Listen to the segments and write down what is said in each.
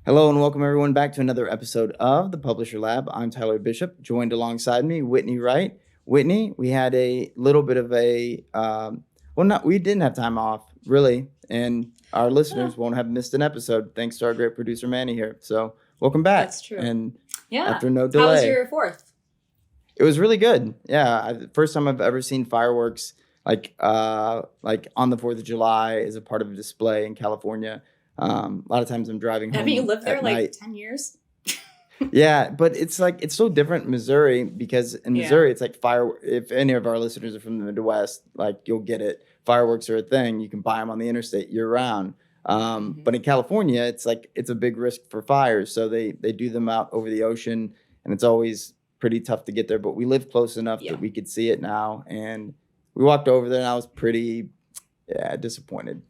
Hello and welcome everyone back to another episode of the Publisher Lab. I'm Tyler Bishop, joined alongside me, Whitney Wright. Whitney, we had a little bit of we didn't have time off, really, and our listeners won't have missed an episode thanks to our great producer, Manny here. So welcome back. That's true. And yeah. After no delay. How was your 4th? It was really good. Yeah, first time I've ever seen fireworks like on the 4th of July as a part of a display in California. A lot of times I'm driving home. Haven't you lived there like night. 10 years? Yeah, but it's so different in Missouri because in Missouri it's like if any of our listeners are from the Midwest, like you'll get it. Fireworks are a thing. You can buy them on the interstate year round. But in California, it's a big risk for fires. So they do them out over the ocean and it's always pretty tough to get there. But we live close enough that we could see it now. And we walked over there and I was pretty disappointed.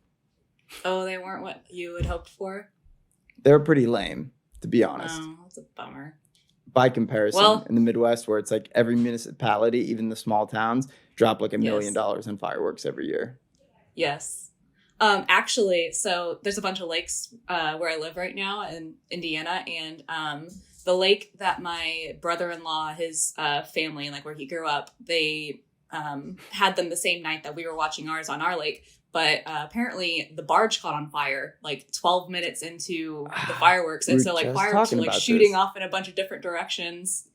Oh, they weren't what you had hoped for? They were pretty lame, to be honest. Oh, that's a bummer. By comparison, in the Midwest, where it's like every municipality, even the small towns, drop like $1 million in fireworks every year. Yes. Actually, so there's a bunch of lakes where I live right now in Indiana, and the lake that my brother-in-law, his family, like where he grew up, they had them the same night that we were watching ours on our lake. But apparently the barge caught on fire like 12 minutes into the fireworks. And so like fireworks were like shooting off in a bunch of different directions.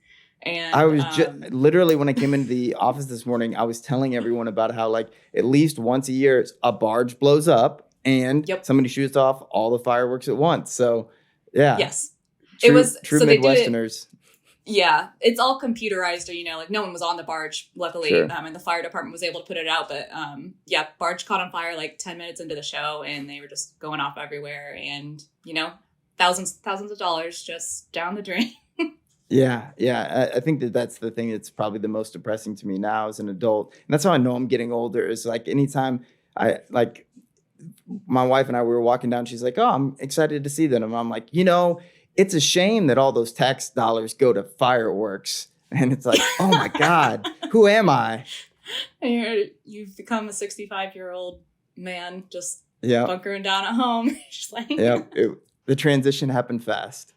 And I was literally, when I came into the office this morning, I was telling everyone about how like at least once a year a barge blows up and somebody shoots off all the fireworks at once. So yeah. Yes. It was true so Midwesterners. Yeah, it's all computerized, or, like no one was on the barge, luckily, and the fire department was able to put it out. But barge caught on fire like 10 minutes into the show and they were just going off everywhere and, thousands of dollars just down the drain. Yeah. I think that's the thing that's probably the most depressing to me now as an adult. And that's how I know I'm getting older is like anytime my wife and I, we were walking down, she's like, oh, I'm excited to see them. And I'm like, it's a shame that all those tax dollars go to fireworks. And it's like, oh my God, who am I? And you've become a 65-year-old man just bunkering down at home. Just like, the transition happened fast.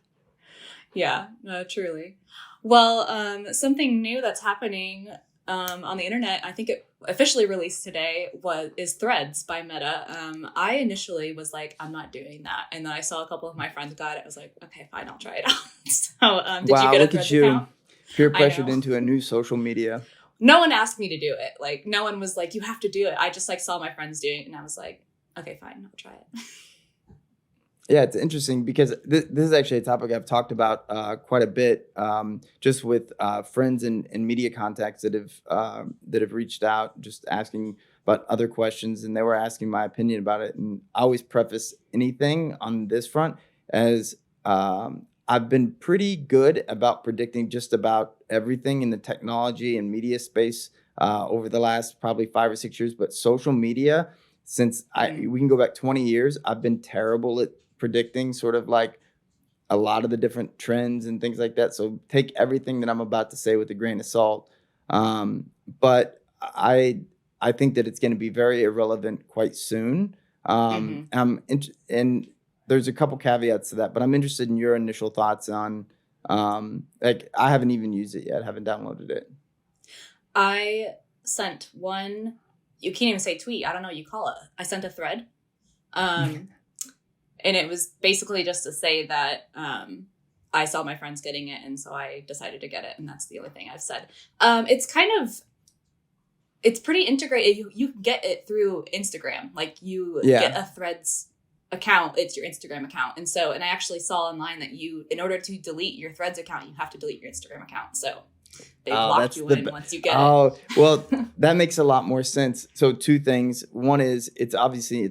Yeah, truly. Well, something new that's happening on the internet, I think it officially released today, is Threads by Meta. I initially was like, I'm not doing that. And then I saw a couple of my friends got it. I was like, okay, fine, I'll try it out. So did you get a Threads account? Peer pressured into a new social media. No one asked me to do it. Like, no one was like, you have to do it. I just saw my friends doing it and I was like, okay, fine, I'll try it. Yeah, it's interesting because this is actually a topic I've talked about quite a bit, just with friends and media contacts that have reached out, just asking about other questions, and they were asking my opinion about it. And I always preface anything on this front as I've been pretty good about predicting just about everything in the technology and media space over the last probably 5 or 6 years. But social media, since we can go back 20 years, I've been terrible at predicting sort of like a lot of the different trends and things like that. So take everything that I'm about to say with a grain of salt. But I think that it's going to be very irrelevant quite soon. And there's a couple caveats to that, but I'm interested in your initial thoughts on, I haven't even used it yet. I haven't downloaded it. I sent one, you can't even say tweet. I don't know what you call it. I sent a thread. And it was basically just to say that I saw my friends getting it, and so I decided to get it, and that's the only thing I've said. It's pretty integrated. You can get it through Instagram. Like you get a Threads account, it's your Instagram account. And I actually saw online that in order to delete your Threads account, you have to delete your Instagram account. So they lock you in once you get it. Oh, well, that makes a lot more sense. So 2 things. One is it's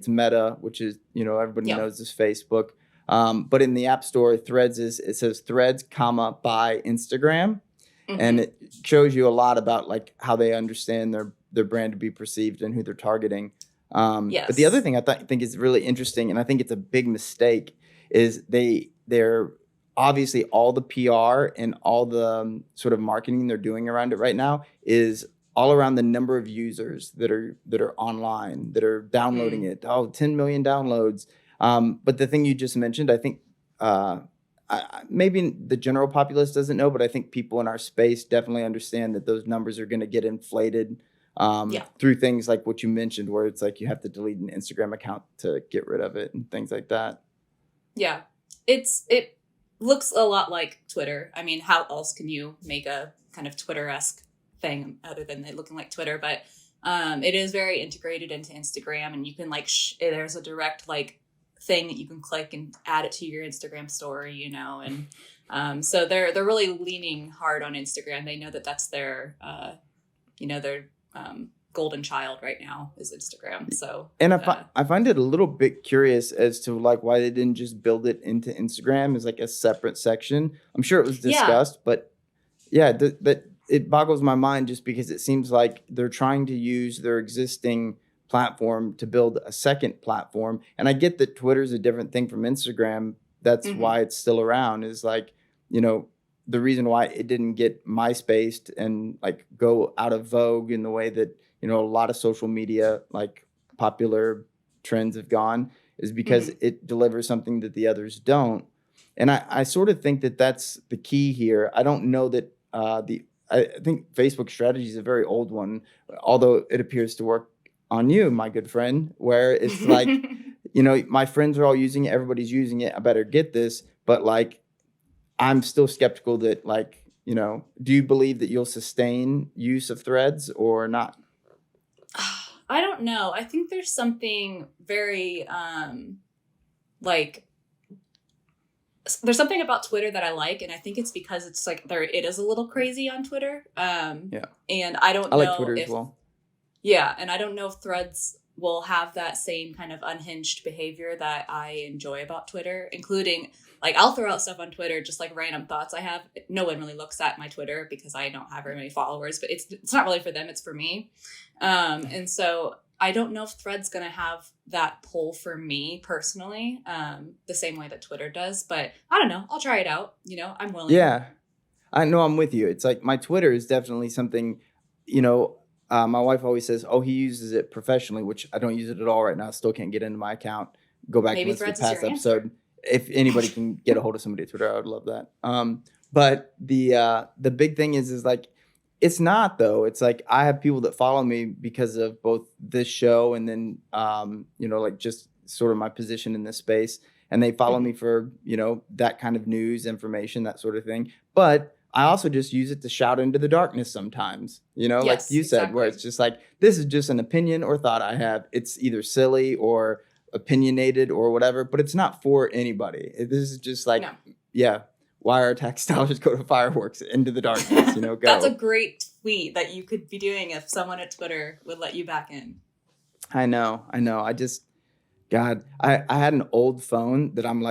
Meta, which is, everybody knows is Facebook. But in the App Store, Threads it says Threads, by Instagram. And it shows you a lot about like how they understand their brand to be perceived and who they're targeting. But the other thing I think is really interesting, and I think it's a big mistake, is they're obviously all the PR and all the sort of marketing they're doing around it right now is all around the number of users that are online, that are downloading it. 10 million downloads. But the thing you just mentioned, I think maybe the general populace doesn't know, but I think people in our space definitely understand that those numbers are going to get inflated Yeah. through things like what you mentioned, where it's like you have to delete an Instagram account to get rid of it and things like that. Yeah. It looks a lot like Twitter. I mean, how else can you make a kind of Twitter-esque thing other than it looking like Twitter? But it is very integrated into Instagram, and you can like there's a direct like thing that you can click and add it to your Instagram story, you know, and so they're really leaning hard on Instagram. They know that that's their their golden child right now is Instagram. So and I find it a little bit curious as to like why they didn't just build it into Instagram as like a separate section. I'm sure it was discussed, but yeah, that it boggles my mind just because it seems like they're trying to use their existing platform to build a second platform. And I get that Twitter's a different thing from Instagram. That's why it's still around, is like, you know, the reason why it didn't get MySpaced and like go out of vogue in the way that, you know, a lot of social media like popular trends have gone is because it delivers something that the others don't. And I sort of think that that's the key here. I don't know that I think Facebook strategy is a very old one, although it appears to work on you, my good friend, where it's like, you know, my friends are all using it, everybody's using it, I better get this. But like, I'm still skeptical that, like, you know, do you believe that you'll sustain use of Threads or not? I don't know. I think there's something very like there's something about Twitter that I like, and I think it's because it's like it is a little crazy on Twitter. And I don't know. I like Twitter as well. Yeah, and I don't know if Threads will have that same kind of unhinged behavior that I enjoy about Twitter, including like I'll throw out stuff on Twitter, just like random thoughts I have. No one really looks at my Twitter because I don't have very many followers, but it's not really for them, it's for me. And so I don't know if Thread's going to have that pull for me personally, the same way that Twitter does, but I don't know. I'll try it out. You know, I'm willing. Yeah, I know, I'm with you. It's like my Twitter is definitely something, you know, my wife always says, oh, he uses it professionally, which I don't use it at all right now. Still can't get into my account. Go back and listen to the past episode. If anybody can get a hold of somebody at Twitter, I would love that. But the big thing is like, it's not though. It's like I have people that follow me because of both this show and then, you know, like just sort of my position in this space. And they follow me for, you know, that kind of news, information, that sort of thing. But I also just use it to shout into the darkness sometimes, you know, like you said, where it's just like, this is just an opinion or thought I have. It's either silly or opinionated or whatever, but it's not for anybody. This is just like, why our tax dollars go to fireworks into the darkness, you know, go. That's a great tweet that you could be doing if someone at Twitter would let you back in. I know. I just, God, I had an old phone that I'm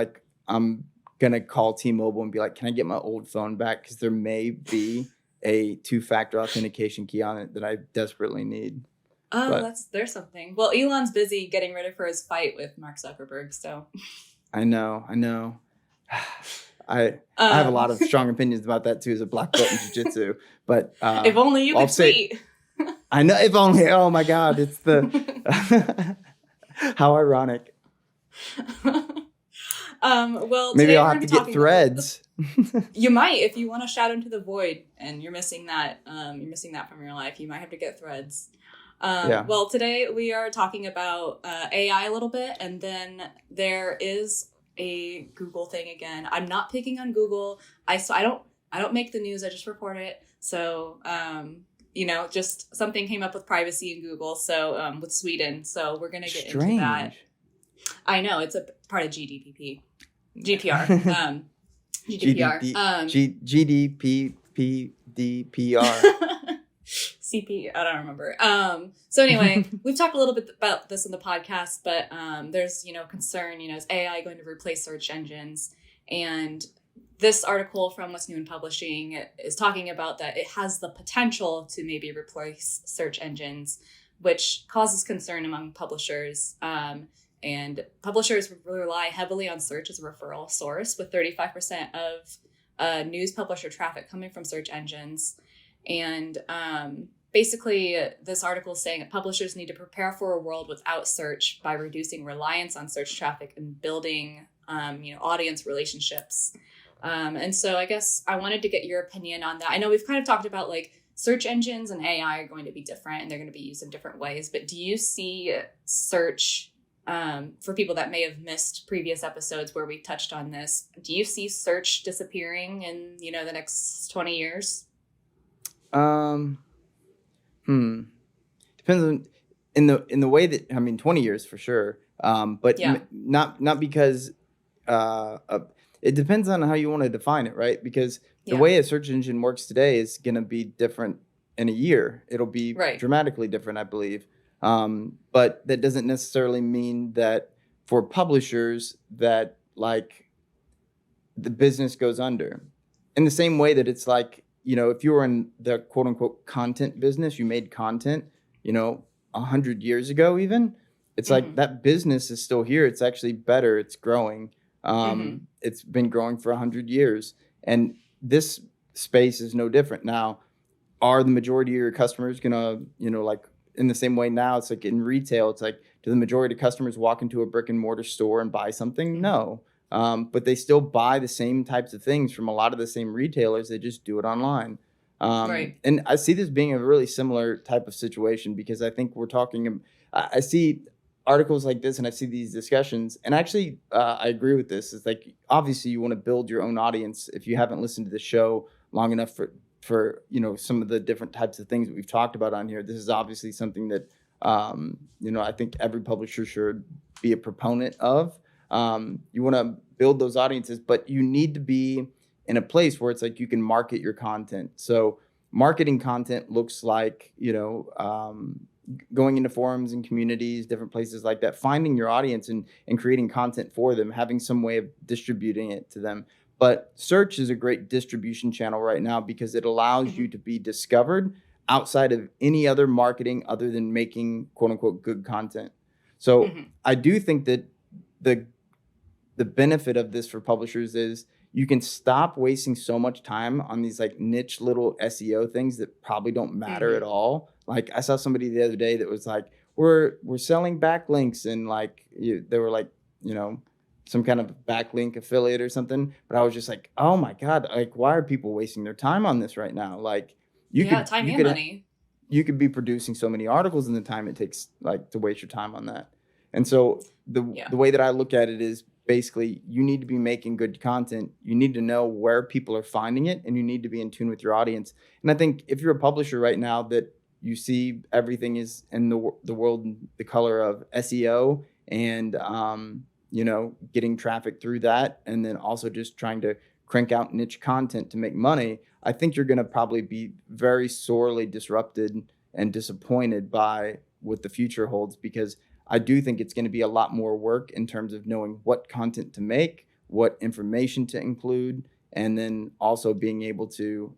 going to call T-Mobile and be like, can I get my old phone back? Because there may be a 2-factor authentication key on it that I desperately need. Oh, there's something. Well, Elon's busy getting ready for his fight with Mark Zuckerberg, so. I know. I have a lot of strong opinions about that too as a black belt in jiu-jitsu. But if only you could tweet. I know, if only. Oh my God, it's the how ironic. Well, maybe I'll have to get Threads. You might, if you want to shout into the void and you're missing that. You're missing that from your life. You might have to get Threads. Well, today we are talking about AI a little bit, and then there is a Google thing again. I'm not picking on Google. I don't make the news. I just report it. So, you know, just something came up with privacy in Google. So, with Sweden. So we're going to get into that. I know it's a part of GDPR. GDPR. CP, I don't remember. So anyway, we've talked a little bit about this in the podcast, but there's, you know, concern, you know, is AI going to replace search engines? And this article from What's New in Publishing is talking about that it has the potential to maybe replace search engines, which causes concern among publishers. And publishers rely heavily on search as a referral source, with 35% of news publisher traffic coming from search engines. And basically, this article is saying that publishers need to prepare for a world without search by reducing reliance on search traffic and building audience relationships. And so I guess I wanted to get your opinion on that. I know we've kind of talked about like search engines and AI are going to be different and they're going to be used in different ways. But do you see search, for people that may have missed previous episodes where we touched on this, do you see search disappearing in, the next 20 years? Um, Depends on in the way that, 20 years for sure. But Yeah. not because it depends on how you want to define it, right? Because the Yeah. way a search engine works today is going to be different in a year. It'll be Right. dramatically different, I believe. But that doesn't necessarily mean that for publishers that like the business goes under. In the same way that it's like, if you were in the quote unquote content business, you made content, 100 years ago, even, it's like that business is still here. It's actually better. It's growing. It's been growing for 100 years. And this space is no different. Now, are the majority of your customers gonna, like in the same way now, it's like in retail, it's like, do the majority of customers walk into a brick and mortar store and buy something? No. But they still buy the same types of things from a lot of the same retailers. They just do it online. Right. And I see this being a really similar type of situation because I think we're talking, I see articles like this and I see these discussions, and actually I agree with this. It's like, obviously you want to build your own audience. If you haven't listened to the show long enough for some of the different types of things that we've talked about on here, this is obviously something that I think every publisher should be a proponent of. You want to build those audiences, but you need to be in a place where it's like you can market your content. So marketing content looks like, going into forums and communities, different places like that, finding your audience and creating content for them, having some way of distributing it to them. But search is a great distribution channel right now because it allows you to be discovered outside of any other marketing other than making quote unquote good content. So I do think that the benefit of this for publishers is you can stop wasting so much time on these like niche little SEO things that probably don't matter at all. Like I saw somebody the other day that was like, we're selling backlinks, and like they were like, some kind of backlink affiliate or something. But I was just like, oh my God, like why are people wasting their time on this right now? Like time and money. You could be producing so many articles in the time it takes like to waste your time on that. And so the way that I look at it is basically you need to be making good content. You need to know where people are finding it, and you need to be in tune with your audience. And I think if you're a publisher right now that you see everything is in the world, the color of SEO and, getting traffic through that, and then also just trying to crank out niche content to make money, I think you're going to probably be very sorely disrupted and disappointed by what the future holds, because I do think it's going to be a lot more work in terms of knowing what content to make, what information to include, and then also being able to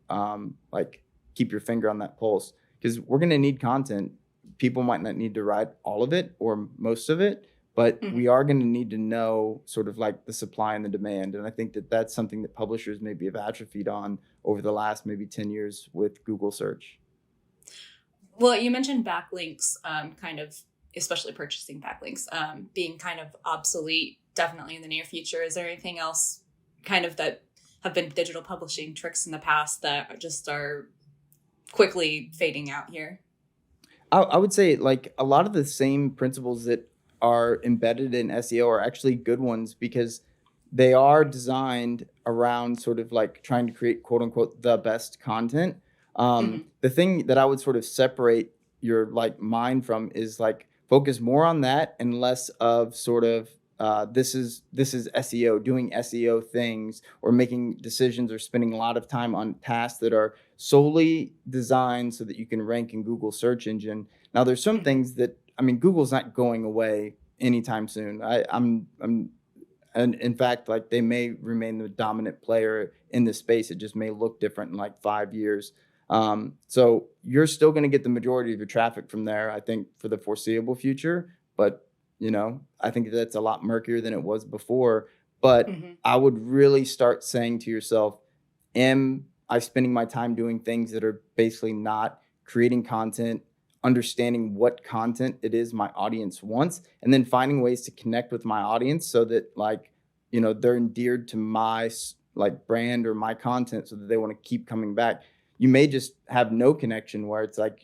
keep your finger on that pulse, because we're going to need content. People might not need to write all of it or most of it, but we are going to need to know sort of like the supply and the demand. And I think that that's something that publishers maybe have atrophied on over the last maybe 10 years with Google search. Well, you mentioned backlinks, kind of, especially purchasing backlinks, being kind of obsolete, definitely in the near future. Is there anything else kind of that have been digital publishing tricks in the past that just are quickly fading out here? I would say like a lot of the same principles that are embedded in SEO are actually good ones, because they are designed around sort of like trying to create quote unquote the best content. The thing that I would sort of separate your like mind from is like focus more on that and less of sort of this is SEO, doing SEO things or making decisions or spending a lot of time on tasks that are solely designed so that you can rank in Google search engine. Now, there's some things that, Google's not going away anytime soon. And in fact, like they may remain the dominant player in this space. It just may look different in like 5 years. So you're still going to get the majority of your traffic from there, I think, for the foreseeable future. But I think that's a lot murkier than it was before. But I would really start saying to yourself, am I spending my time doing things that are basically not creating content, understanding what content it is my audience wants, and then finding ways to connect with my audience so that like, they're endeared to my like brand or my content so that they want to keep coming back. You may just have no connection where it's like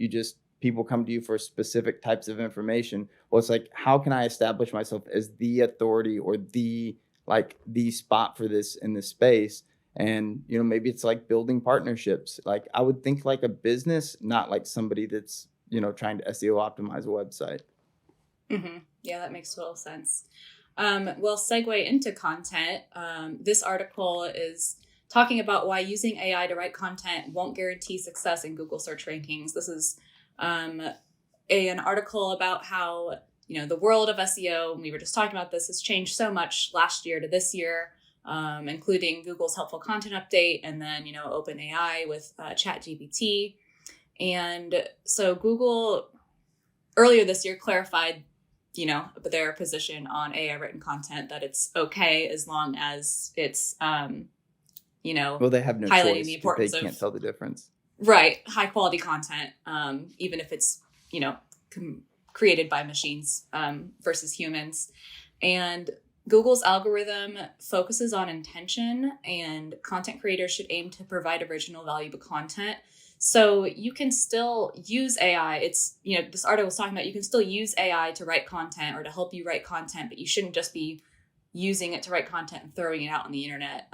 people come to you for specific types of information. Well, it's like, how can I establish myself as the authority or the spot for this in this space? And, maybe it's like building partnerships. Like I would think like a business, not like somebody that's, trying to SEO optimize a website. Mm-hmm. Yeah, that makes total sense. Well, segue into content. This article is talking about why using AI to write content won't guarantee success in Google search rankings. This is an article about how, the world of SEO, and we were just talking about this, has changed so much last year to this year, including Google's helpful content update and then, OpenAI with ChatGPT. And so Google earlier this year clarified, their position on AI written content, that it's okay as long as it's, well, they have no highlighting choice. the importance They can't tell the difference. Right. High quality content, even if it's, created by machines versus humans. And Google's algorithm focuses on intention, and content creators should aim to provide original, valuable content. So you can still use AI. It's, this article was talking about, you can still use AI to write content or to help you write content, but you shouldn't just be using it to write content and throwing it out on the internet.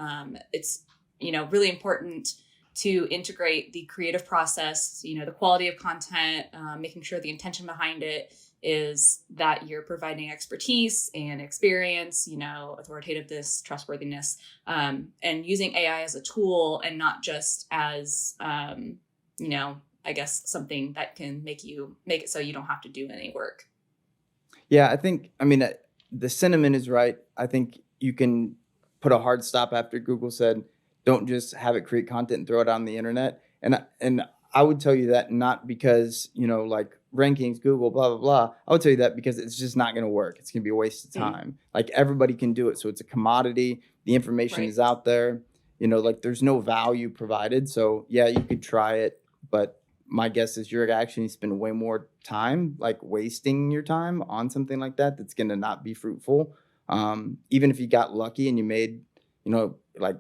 It's, really important to integrate the creative process, the quality of content, making sure the intention behind it is that you're providing expertise and experience, authoritativeness, trustworthiness, and using AI as a tool and not just as, I guess something that can make it so you don't have to do any work. Yeah, the sentiment is right. I think you can put a hard stop after Google said, don't just have it create content and throw it on the internet. And I would tell you that not because, like rankings, Google, blah, blah, blah. I would tell you that because it's just not going to work. It's going to be a waste of time. Like everybody can do it. So it's a commodity. The information is out there, like there's no value provided. So yeah, you could try it. But my guess is you're actually spend way more time, like wasting your time on something like that. That's going to not be fruitful. Even if you got lucky and you made,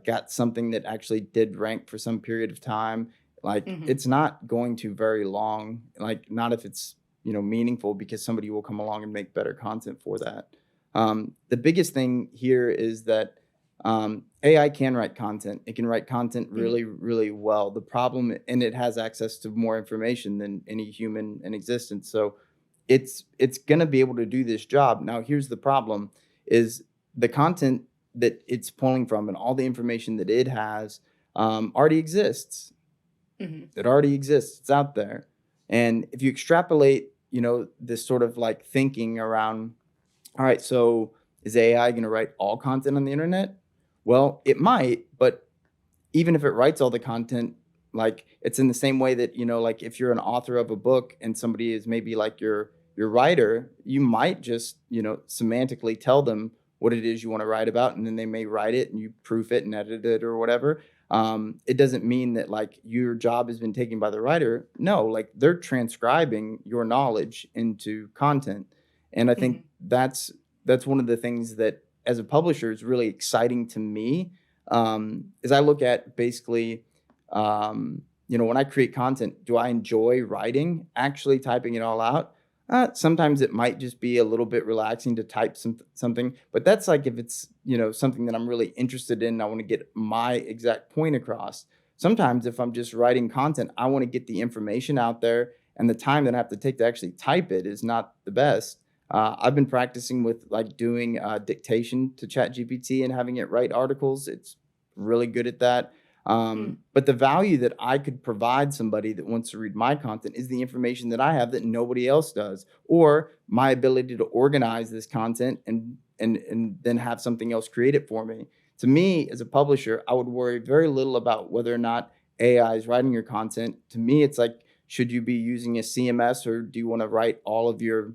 got something that actually did rank for some period of time, it's not going to very long, not if it's, meaningful, because somebody will come along and make better content for that. The biggest thing here is that AI can write content. It can write content really, really well. The problem, and it has access to more information than any human in existence. So it's going to be able to do this job. Now, here's the problem is the content that it's pulling from and all the information that it has already exists. It already exists. It's out there. And if you extrapolate, this sort of like thinking around, all right, so is AI going to write all content on the internet? Well, it might, but even if it writes all the content, like it's in the same way that, like if you're an author of a book and somebody is maybe like your writer, you might just, semantically tell them what it is you want to write about, and then they may write it and you proof it and edit it or whatever. It doesn't mean that like your job has been taken by the writer. No, like they're transcribing your knowledge into content. And I think that's one of the things that as a publisher is really exciting to me. Is I look at basically, when I create content, do I enjoy writing, actually typing it all out? Sometimes it might just be a little bit relaxing to type something, but that's like if it's, something that I'm really interested in, I want to get my exact point across. Sometimes if I'm just writing content, I want to get the information out there, and the time that I have to take to actually type it is not the best. I've been practicing with like doing dictation to ChatGPT and having it write articles. It's really good at that. But the value that I could provide somebody that wants to read my content is the information that I have that nobody else does, or my ability to organize this content and then have something else create it for me. To me, as a publisher, I would worry very little about whether or not AI is writing your content. To me, it's like, should you be using a CMS, or do you want to write all of your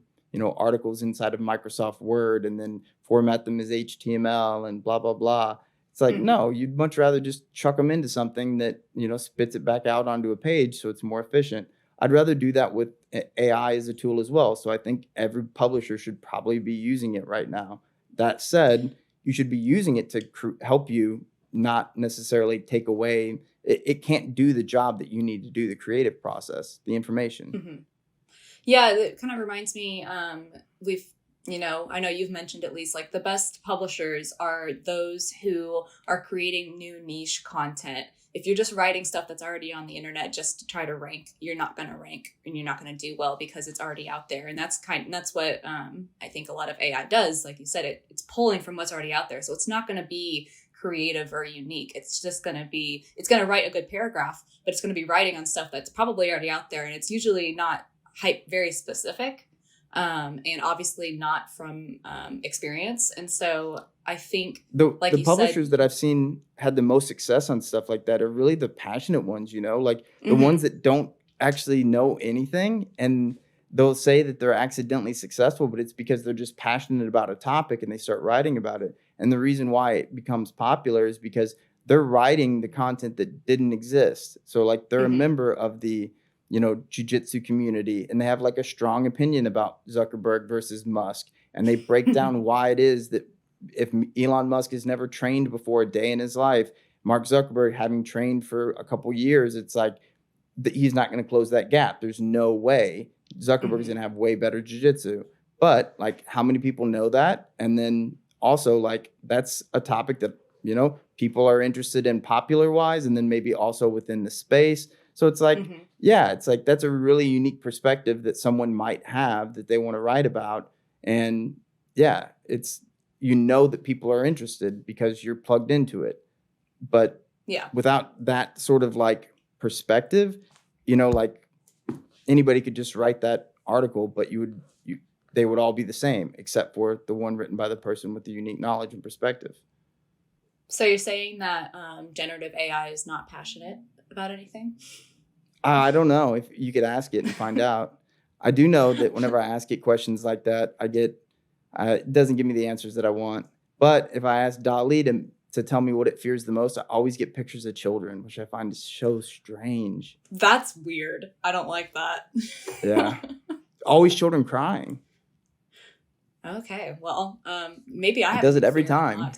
articles inside of Microsoft Word and then format them as HTML and blah, blah, blah. It's like, no, you'd much rather just chuck them into something that, spits it back out onto a page so it's more efficient. I'd rather do that with AI as a tool as well. So I think every publisher should probably be using it right now. That said, you should be using it to help you, not necessarily take away. It can't do the job that you need to do, the creative process, the information. Mm-hmm. Yeah, it kind of reminds me, I know you've mentioned at least like the best publishers are those who are creating new niche content. If you're just writing stuff that's already on the internet just to try to rank, you're not going to rank and you're not going to do well because it's already out there. And that's what I think a lot of AI does. Like you said, it's pulling from what's already out there. So it's not going to be creative or unique. It's just going to write a good paragraph, but it's going to be writing on stuff that's probably already out there. And it's usually not very specific. And obviously not from experience. And so I think the publishers that I've seen had the most success on stuff like that are really the passionate ones, like the ones that don't actually know anything, and they'll say that they're accidentally successful, but it's because they're just passionate about a topic and they start writing about it. And the reason why it becomes popular is because they're writing the content that didn't exist. So like they're a member of the jiu-jitsu community, and they have like a strong opinion about Zuckerberg versus Musk. And they break down why it is that if Elon Musk has never trained before a day in his life, Mark Zuckerberg having trained for a couple years, it's like he's not going to close that gap. There's no way Zuckerberg is going to have way better jiu-jitsu. But like, how many people know that? And then also like, that's a topic that, people are interested in popular wise, and then maybe also within the space. So it's like, it's like, that's a really unique perspective that someone might have that they want to write about. And it's, that people are interested because you're plugged into it. But without that sort of like perspective, like anybody could just write that article, but they would all be the same, except for the one written by the person with the unique knowledge and perspective. So you're saying that generative AI is not passionate about anything? I don't know. If you could ask it and find out. I do know that whenever I ask it questions like that, it doesn't give me the answers that I want. But if I ask DALL-E to tell me what it fears the most, I always get pictures of children, which I find so strange. That's weird. I don't like that. Yeah. Always children crying. Okay. Well, maybe I have. It does it every time.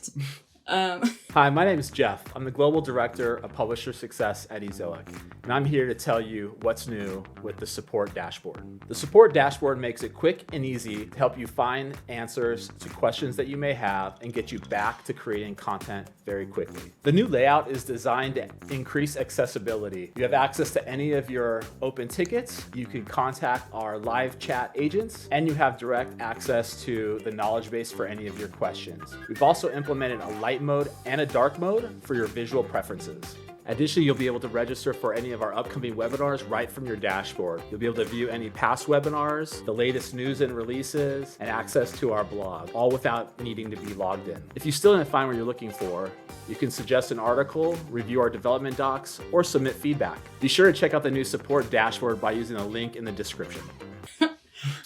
Hi, my name is Jeff. I'm the Global Director of Publisher Success at Ezoic, and I'm here to tell you what's new with the Support Dashboard. The Support Dashboard makes it quick and easy to help you find answers to questions that you may have and get you back to creating content very quickly. The new layout is designed to increase accessibility. You have access to any of your open tickets, you can contact our live chat agents, and you have direct access to the knowledge base for any of your questions. We've also implemented a light mode and a dark mode for your visual preferences. Additionally, you'll be able to register for any of our upcoming webinars right from your dashboard. You'll be able to view any past webinars, the latest news and releases, and access to our blog, all without needing to be logged in. If you still didn't find what you're looking for, you can suggest an article, review our development docs, or submit feedback. Be sure to check out the new support dashboard by using the link in the description.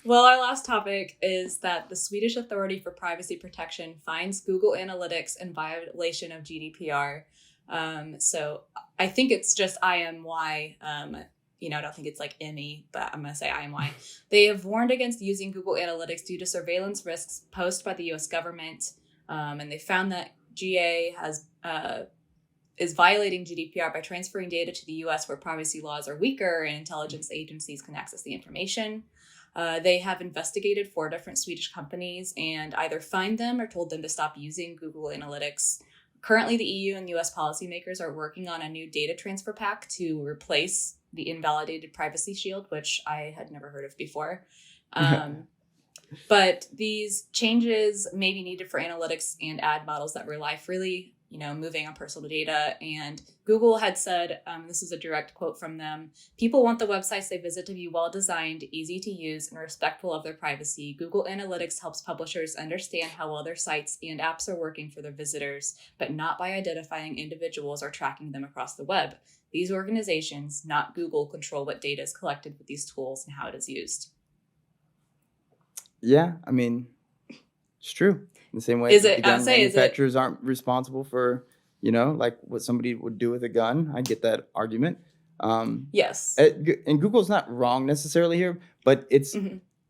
Well, our last topic is that the Swedish Authority for Privacy Protection finds Google Analytics in violation of GDPR. So I think it's just IMY. I don't think it's like ME, but I'm going to say IMY. They have warned against using Google Analytics due to surveillance risks posed by the U.S. government. And they found that GA is violating GDPR by transferring data to the U.S. where privacy laws are weaker and intelligence agencies can access the information. They have investigated 4 different Swedish companies and either fined them or told them to stop using Google Analytics. Currently, the EU and US policymakers are working on a new data transfer pack to replace the invalidated privacy shield, which I had never heard of before. But these changes may be needed for analytics and ad models that rely freely, moving on personal data. And Google had said, this is a direct quote from them, "People want the websites they visit to be well-designed, easy to use, and respectful of their privacy. Google Analytics helps publishers understand how well their sites and apps are working for their visitors, but not by identifying individuals or tracking them across the web. These organizations, not Google, control what data is collected with these tools and how it is used." Yeah, I mean, it's true. In the same way, the gun manufacturers aren't responsible for, like what somebody would do with a gun. I get that argument. Yes. And Google's not wrong necessarily here, but it's,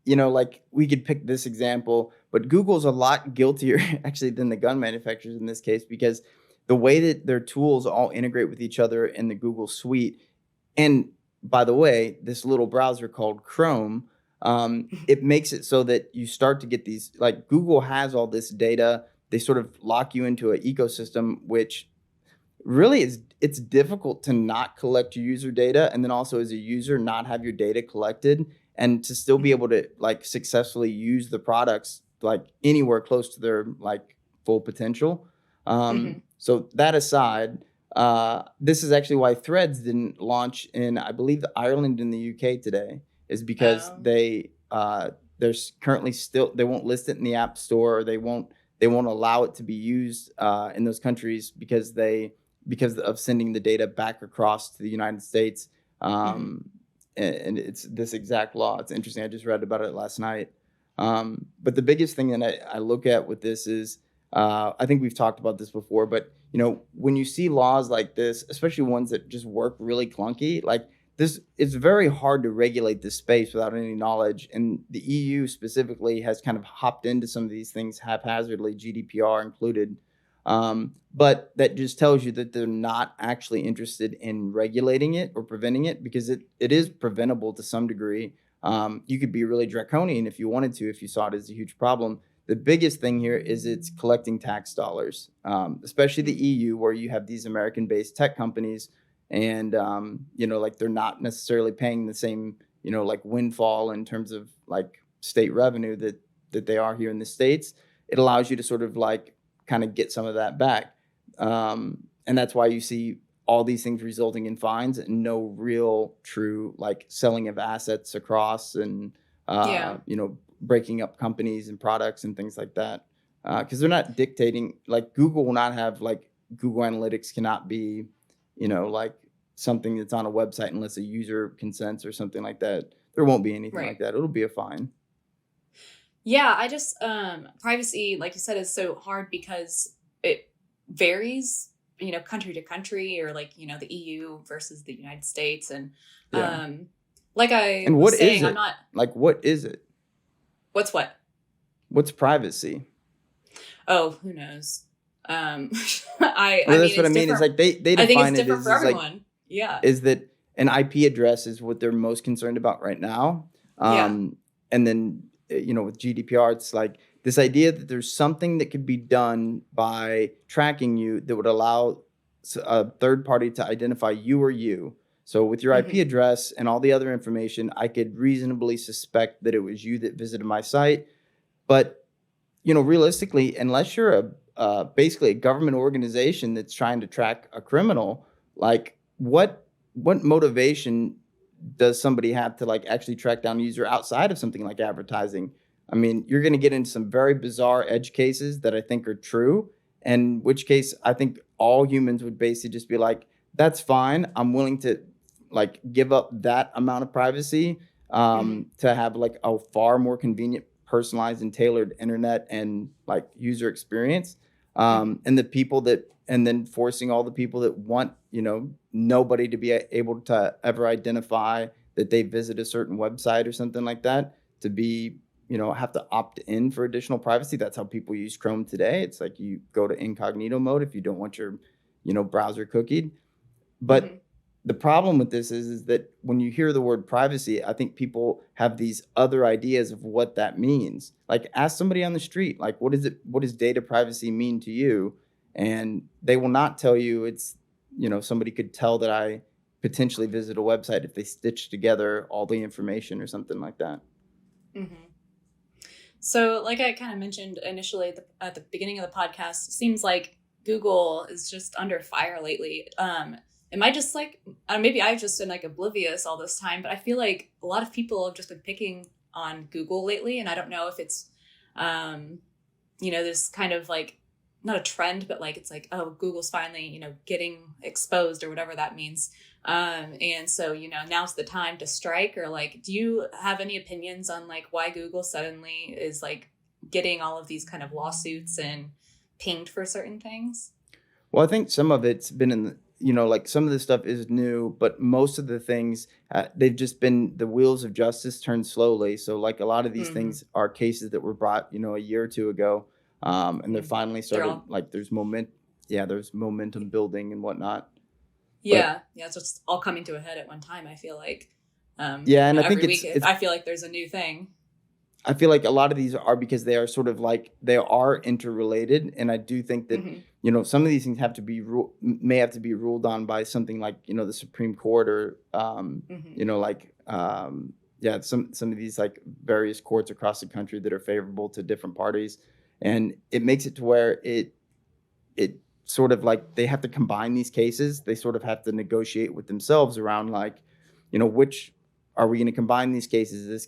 like we could pick this example, But Google's a lot guiltier actually than the gun manufacturers in this case, because the way that their tools all integrate with each other in the Google suite. And by the way, this little browser called Chrome, it makes it so that you start to get these, like Google has all this data. They sort of lock you into an ecosystem, which really it's difficult to not collect your user data, and then also as a user not have your data collected and to still be able to like successfully use the products like anywhere close to their like full potential. So that aside, this is actually why Threads didn't launch in, I believe, Ireland and the UK today, is because there's currently still, they won't list it in the App Store, or they won't allow it to be used in those countries because of sending the data back across to the United States. And it's this exact law. It's interesting. I just read about it last night. But the biggest thing that I look at with this is, I think we've talked about this before, but you know, when you see laws like this, especially ones that just work really clunky, like this, it's very hard to regulate this space without any knowledge. And the EU specifically has kind of hopped into some of these things haphazardly, GDPR included. But that just tells you that they're not actually interested in regulating it or preventing it, because it is preventable to some degree. You could be really draconian if you wanted to, if you saw it as a huge problem. The biggest thing here is it's collecting tax dollars, especially the EU, where you have these American-based tech companies, and you know, like they're not necessarily paying the same, you know, like windfall in terms of like state revenue that they are here in the States. It allows you to sort of like kind of get some of that back, and that's why you see all these things resulting in fines and no real true like selling of assets across, and you know, breaking up companies and products and things like that, because they're not dictating. Like Google will not have, like Google Analytics cannot be, you know, like something that's on a website unless a user consents or something like that. There won't be anything like that. It'll be a fine. Yeah, I just privacy, like you said, is so hard because it varies, you know, country to country, or like, you know, the EU versus the United States, and like I and what was saying, is it? I'm not like, what is it? What's what? What's privacy? Oh, who knows? Well, that's what I mean. It's like they define I think it's it different as for everyone. like, yeah, is that an IP address is what they're most concerned about right now. And then, you know, with GDPR, it's like this idea that there's something that could be done by tracking you that would allow a third party to identify you or you. So with your IP address and all the other information, I could reasonably suspect that it was you that visited my site. But, you know, realistically, unless you're basically a government organization that's trying to track a criminal, like what motivation does somebody have to like actually track down a user outside of something like advertising? I mean, you're going to get into some very bizarre edge cases that I think are true, in which case I think all humans would basically just be like, that's fine. I'm willing to like give up that amount of privacy to have like a far more convenient, personalized and tailored internet and like user experience. And the people that, and then forcing all the people that want, you know, nobody to be able to ever identify that they visit a certain website or something like that, to be, you know, have to opt in for additional privacy. That's how people use Chrome today. It's like you go to incognito mode if you don't want your, you know, browser cookied. But the problem with this is that when you hear the word privacy, I think people have these other ideas of what that means. Like ask somebody on the street, like, what does data privacy mean to you? And they will not tell you it's, you know, somebody could tell that I potentially visit a website if they stitch together all the information or something like that. So like I kind of mentioned initially at the beginning of the podcast, it seems like Google is just under fire lately. Am I just like, maybe I've just been like oblivious all this time, but I feel like a lot of people have just been picking on Google lately. And I don't know if it's, you know, this kind of like, not a trend, but like, it's like, oh, Google's finally, you know, getting exposed or whatever that means. And so, you know, now's the time to strike. Or like, do you have any opinions on like why Google suddenly is like getting all of these kind of lawsuits and pinged for certain things? Well, I think some of it's been like some of this stuff is new, but most of the things, they've just been the wheels of justice turned slowly. So like a lot of these things are cases that were brought, a year or two ago. And they're finally starting, like there's momentum building and whatnot. Yeah. It's just all coming to a head at one time, I feel like. And I think I feel like there's a new thing. I feel like a lot of these are because they are sort of like they are interrelated, and I do think that some of these things may have to be ruled on by something like the Supreme Court or some of these like various courts across the country that are favorable to different parties, and it makes it to where it sort of like they have to combine these cases. They sort of have to negotiate with themselves around like which are we going to combine these cases?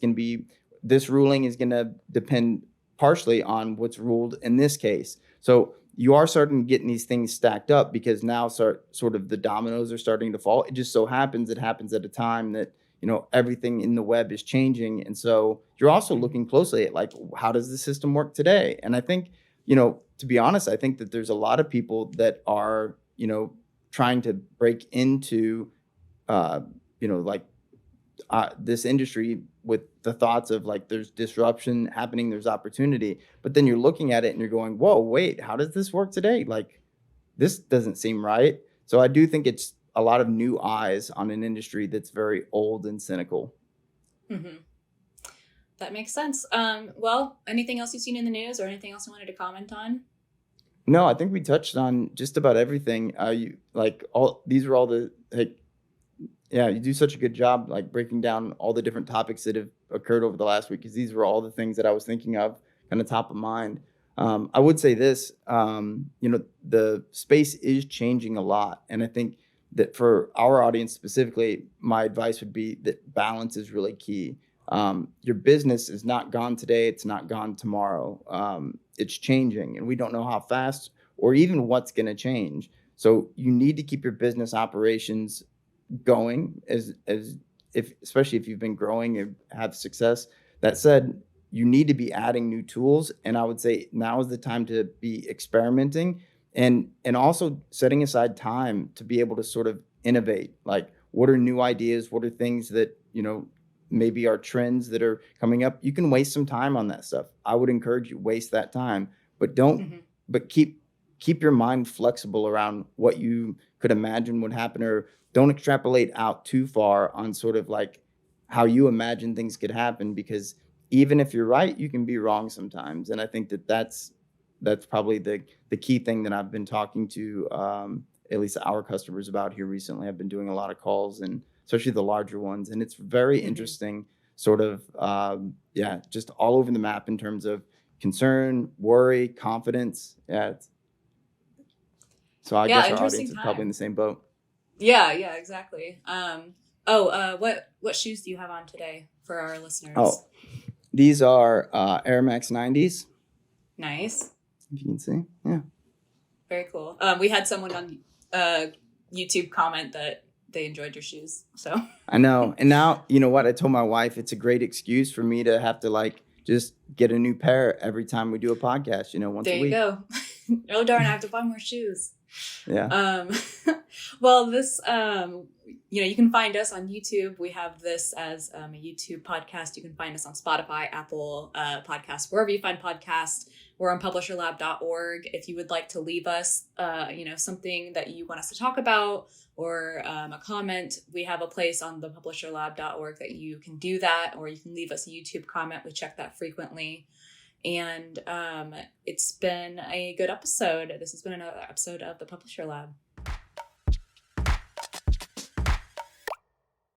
This ruling is going to depend partially on what's ruled in this case. So you are starting to get these things stacked up because now sort of the dominoes are starting to fall. It just so happens it happens at a time that, everything in the web is changing. And so you're also looking closely at like, how does the system work today? And I think, to be honest, I think that there's a lot of people that are, trying to break into, this industry with the thoughts of like there's disruption happening, there's opportunity, but then you're looking at it and you're going, whoa, wait, how does this work today? Like this doesn't seem right. So I do think it's a lot of new eyes on an industry that's very old and cynical. That makes sense. Well, anything else you've seen in the news or anything else you wanted to comment on? No, I think we touched on just about everything. These are all the you do such a good job like breaking down all the different topics that have occurred over the last week, because these were all the things that I was thinking of kind of top of mind. I would say this, the space is changing a lot. And I think that for our audience specifically, my advice would be that balance is really key. Your business is not gone today. It's not gone tomorrow. It's changing and we don't know how fast or even what's going to change. So you need to keep your business operations going especially if you've been growing and have success. That said, you need to be adding new tools. And I would say now is the time to be experimenting and also setting aside time to be able to sort of innovate. Like what are new ideas? What are things that, maybe are trends that are coming up? You can waste some time on that stuff. I would encourage you waste that time, but but keep your mind flexible around what you could imagine would happen, or don't extrapolate out too far on sort of like how you imagine things could happen, because even if you're right, you can be wrong sometimes. And I think that that's probably the key thing that I've been talking to at least our customers about here recently. I've been doing a lot of calls, and especially the larger ones. And it's very interesting sort of, just all over the map in terms of concern, worry, confidence. So I guess our audience is probably in the same boat. Yeah, exactly. What shoes do you have on today for our listeners? Oh, these are Air Max 90s. Nice. If you can see, yeah. Very cool. We had someone on YouTube comment that they enjoyed your shoes. So I know, and now you know what? I told my wife it's a great excuse for me to have to like just get a new pair every time we do a podcast. Once a week. There you go. Oh darn! I have to buy more shoes. Yeah. Well, this, you can find us on YouTube. We have this as a YouTube podcast. You can find us on Spotify, Apple Podcasts, wherever you find podcasts. We're on publisherlab.org. If you would like to leave us, something that you want us to talk about or a comment, we have a place on the publisherlab.org that you can do that, or you can leave us a YouTube comment. We check that frequently. And it's been a good episode. This has been another episode of the Publisher Lab.